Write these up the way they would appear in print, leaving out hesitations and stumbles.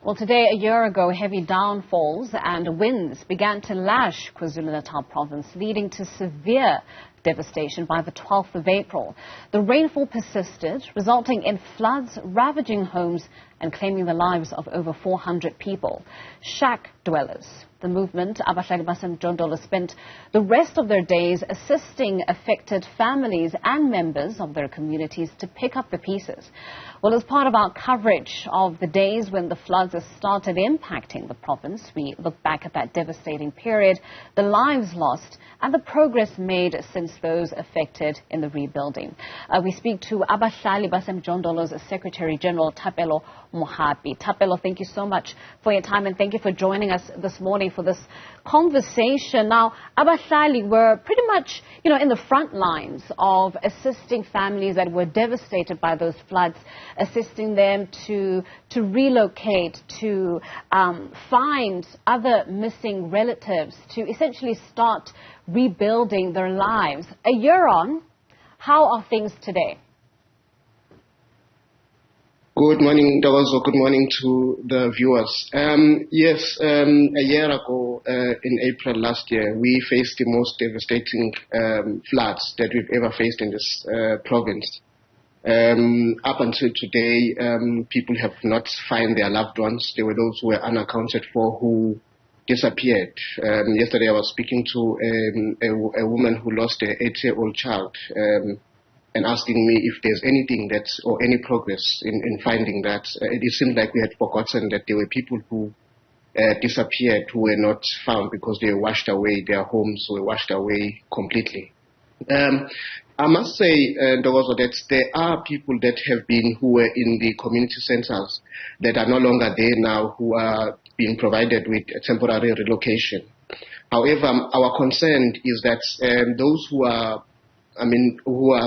Well, today, a year ago, heavy downfalls and winds began to lash KwaZulu-Natal province, leading to severe devastation by the 12th of April. The rainfall persisted, resulting in floods ravaging homes and claiming the lives of over 400 people. Shack dwellers, the movement, Abahlali Basemjondolo, spent the rest of their days assisting affected families and members of their communities to pick up the pieces. Well, as part of our coverage of the days when the floods started impacting the province, we look back at that devastating period, the lives lost, and the progress made since those affected in the rebuilding. We speak to Abahlali Basemjondolo's Secretary General Thapelo Mohapi. Thapelo, thank you so much for your time and thank you for joining us this morning for this conversation. Now, Abahlali, were pretty much, in the front lines of assisting families that were devastated by those floods, assisting them to relocate, to find other missing relatives, to essentially start rebuilding their lives. A year on, how are things today? Good morning, Ntokozo. Good morning to the viewers. Yes, a year ago, in April last year, we faced the most devastating floods that we've ever faced in this province. Up until today, people have not found their loved ones. There were those who were unaccounted for who disappeared. Yesterday, I was speaking to a woman who lost an 8-year-old child. And asking me if there's anything or any progress in finding that. It seemed like we had forgotten that there were people who disappeared, who were not found because they were washed away, their homes were washed away completely. I must say, Ntokozo, that there are people that who were in the community centers that are no longer there now, who are being provided with a temporary relocation. However, our concern is that those who are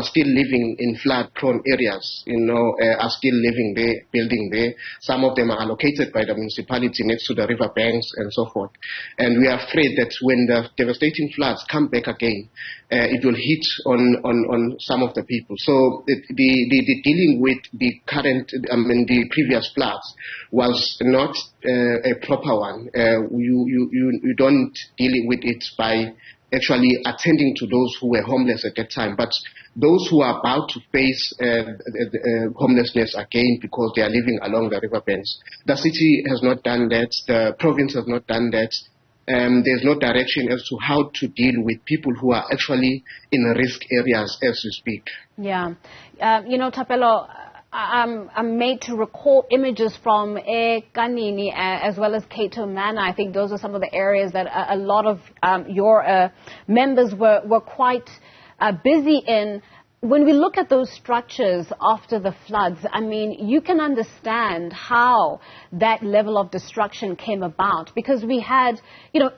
still living in flood-prone areas, are still living there, building there. Some of them are allocated by the municipality next to the river banks and so forth. And we are afraid that when the devastating floods come back again, it will hit on some of the people. So the dealing with the the previous floods was not a proper one. You don't deal with it by actually attending to those who were homeless at that time, but those who are about to face homelessness again because they are living along the riverbanks. The city has not done that. The province has not done that. There's no direction as to how to deal with people who are actually in risk areas as we speak. Yeah. Thapelo, I'm made to recall images from Kanini as well as Kato Manor. I think those are some of the areas that a lot of your members were quite busy in. When we look at those structures after the floods, you can understand how that level of destruction came about, because we had,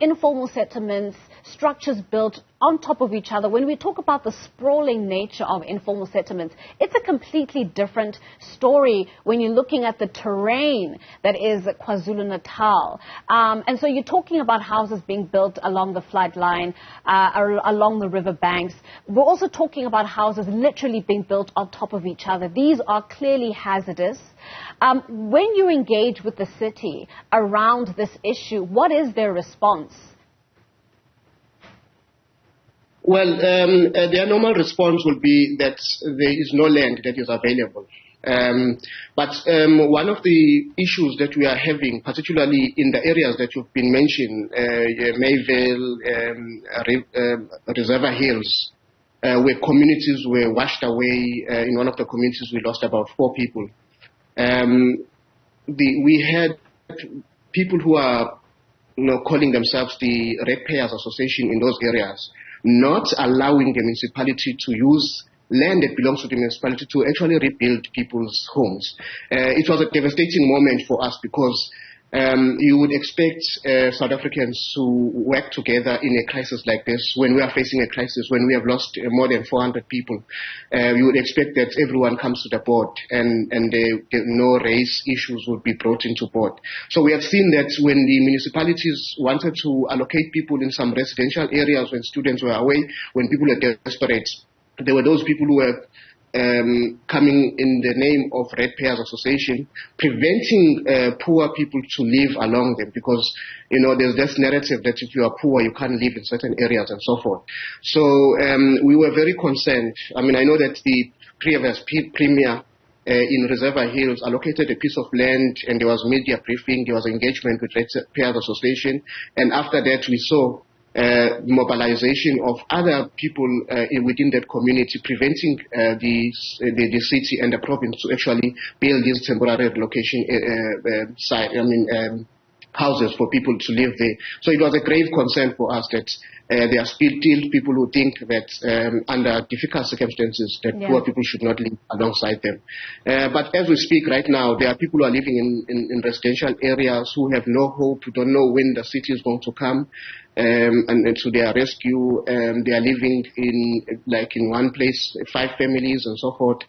informal settlements, structures built on top of each other. When we talk about the sprawling nature of informal settlements, it's a completely different story when you're looking at the terrain that is KwaZulu-Natal. And so you're talking about houses being built along the flood line, along the river banks. We're also talking about houses literally being built on top of each other. These are clearly hazardous. When you engage with the city around this issue, what is their response? Well, their normal response will be that there is no land that is available. But one of the issues that we are having, particularly in the areas that you've been mentioning, Mayville, Reservoir Hills, where communities were washed away. In one of the communities, we lost about 4 people. We had people who are calling themselves the Ratepayers Association in those areas, not allowing the municipality to use land that belongs to the municipality to actually rebuild people's homes. It was a devastating moment for us because you would expect South Africans to work together in a crisis like this. When we are facing a crisis, when we have lost more than 400 people, you would expect that everyone comes to the board and no race issues would be brought into board. So we have seen that when the municipalities wanted to allocate people in some residential areas, when students were away, when people were desperate, there were those people who were coming in the name of Ratepayers Association, preventing poor people to live along them, because there's this narrative that if you are poor you can't live in certain areas and so forth. So we were very concerned. I know that the previous premier in Reservoir Hills allocated a piece of land, and there was media briefing, there was engagement with Ratepayers Association, and after that we saw mobilization of other people within that community, preventing the city and the province to actually build these temporary relocation houses for people to live there. So it was a grave concern for us that there are still people who think that under difficult circumstances that poor people should not live alongside them. But as we speak right now, there are people who are living in residential areas who have no hope, who don't know when the city is going to come and to their rescue. They are living in one place, 5 families and so forth.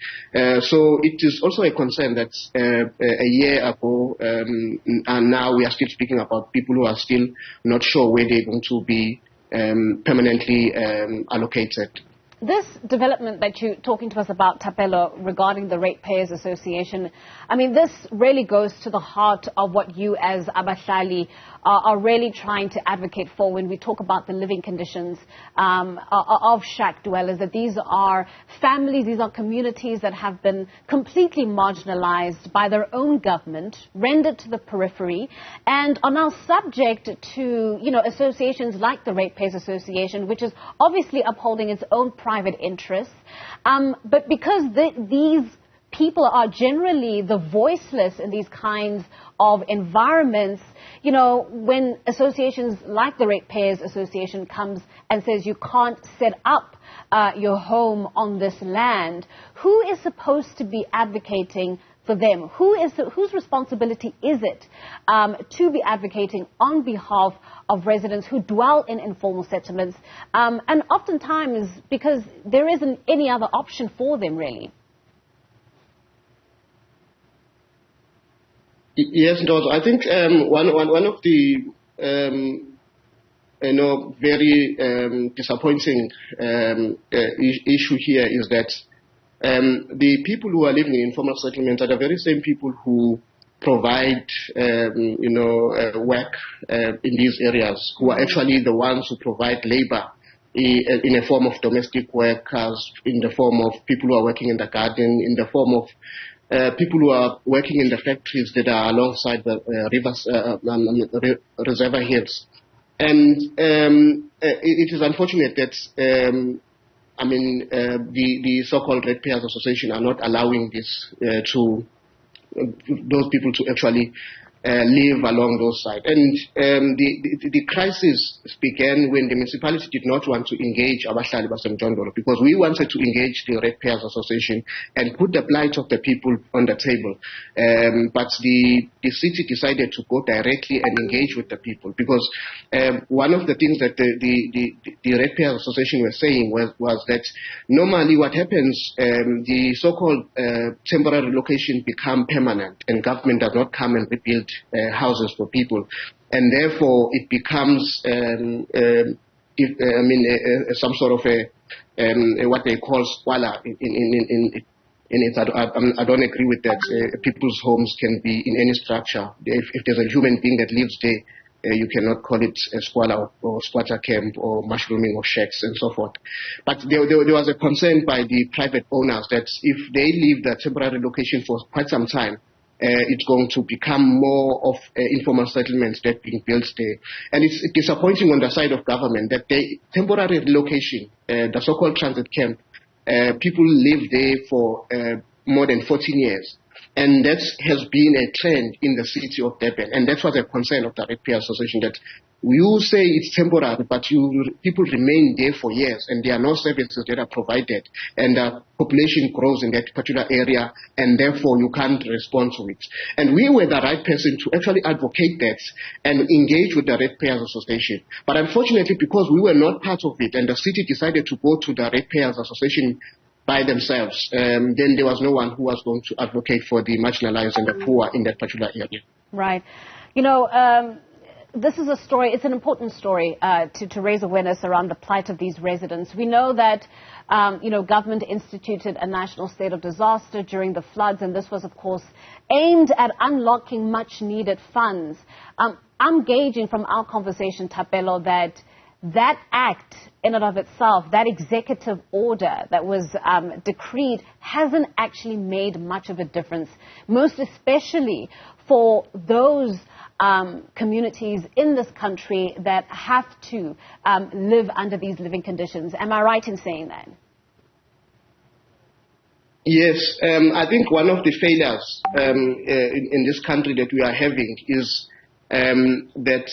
So it is also a concern that a year ago and now we are still speaking about people who are still not sure where they're going to be permanently allocated. This development that you're talking to us about, Thapelo, regarding the Ratepayers Association, this really goes to the heart of what you as Abahlali are really trying to advocate for when we talk about the living conditions of shack dwellers, that these are families, these are communities that have been completely marginalized by their own government, rendered to the periphery, and are now subject to, associations like the Ratepayers Association, which is obviously upholding its own private interests. But because these people are generally the voiceless in these kinds of environments, when associations like the Ratepayers Association comes and says you can't set up your home on this land, who is supposed to be advocating for them? Whose responsibility is it to be advocating on behalf of residents who dwell in informal settlements, and oftentimes because there isn't any other option for them, really? Yes, Ntokozo. I think one of the very disappointing issue here is that the people who are living in informal settlements are the very same people who provide work in these areas, who are actually the ones who provide labor in a form of domestic workers, in the form of people who are working in the garden, in the form of people who are working in the factories that are alongside the reservoir hills. And it is unfortunate that the so-called Ratepayers Association are not allowing this to those people to actually live along those sides. And the crisis began when the municipality did not want to engage Abahlali Basemjondolo, because we wanted to engage the Ratepayers Association and put the plight of the people on the table. But the city decided to go directly and engage with the people, because one of the things that the Ratepayers Association were saying was that normally what happens, the so-called temporary relocation become permanent, and government does not come and rebuild houses for people, and therefore it becomes some sort of a what they call squalor in it. I don't agree with that. People's homes can be in any structure. If there's a human being that lives there, you cannot call it a squalor or squatter camp or mushrooming or shacks and so forth. But there was a concern by the private owners that if they leave the temporary location for quite some time, it's going to become more of informal settlements that being built there. And it's disappointing on the side of government that the temporary relocation, the so-called transit camp, people live there for more than 14 years. And that has been a trend in the city of Durban. And that was a concern of the Ratepayers Association, that you say it's temporary, but people remain there for years, and there are no services that are provided, and the population grows in that particular area, and therefore you can't respond to it. And we were the right person to actually advocate that and engage with the Ratepayers Association. But unfortunately, because we were not part of it, and the city decided to go to the Ratepayers Association by themselves, then there was no one who was going to advocate for the marginalized and the poor in that particular area. Right. this is a story, it's an important story to raise awareness around the plight of these residents. We know that, government instituted a national state of disaster during the floods, and this was, of course, aimed at unlocking much-needed funds. I'm gauging from our conversation, Thapelo, that act in and of itself, that executive order that was decreed, hasn't actually made much of a difference, most especially for those communities in this country that have to live under these living conditions. Am I right in saying that? Yes, I think one of the failures in this country that we are having is that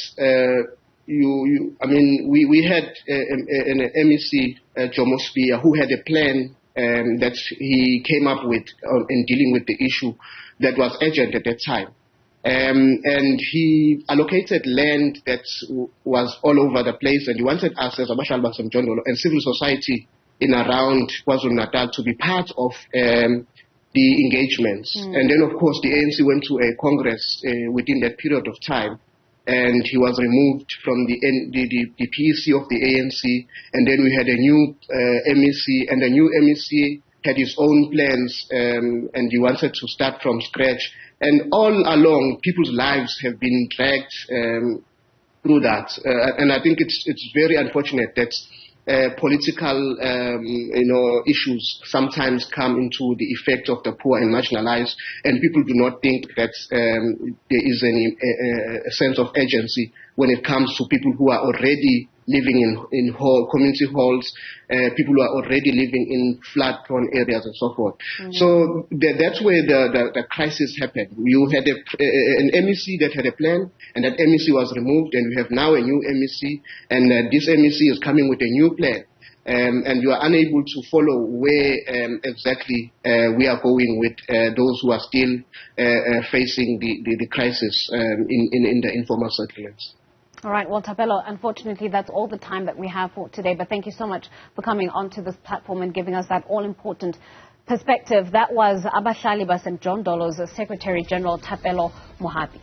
we had an MEC, Jomo Spear, who had a plan that he came up with in dealing with the issue that was urgent at that time. And he allocated land that was all over the place, and he wanted us as Abahlali Basemjondolo and civil society in around KwaZulu-Natal to be part of the engagements. And then, of course, the ANC went to a congress within that period of time, and he was removed from the PEC of the ANC, and then we had a new MEC, and the new MEC had his own plans, and he wanted to start from scratch. And all along, people's lives have been dragged through that. And I think it's very unfortunate that political issues sometimes come into the effect of the poor and marginalized, and people do not think that there is a sense of urgency when it comes to people who are already living in community halls, people who are already living in flood-prone areas and so forth. So that's where the crisis happened. You had an MEC that had a plan, and that MEC was removed, and we have now a new MEC, and this MEC is coming with a new plan. And you are unable to follow where exactly we are going with those who are still facing the crisis in the informal settlements. All right. Well, Thapelo, unfortunately, that's all the time that we have for today. But thank you so much for coming onto this platform and giving us that all-important perspective. That was Abahlali Basemjondolo's Secretary General, Thapelo Mohapi.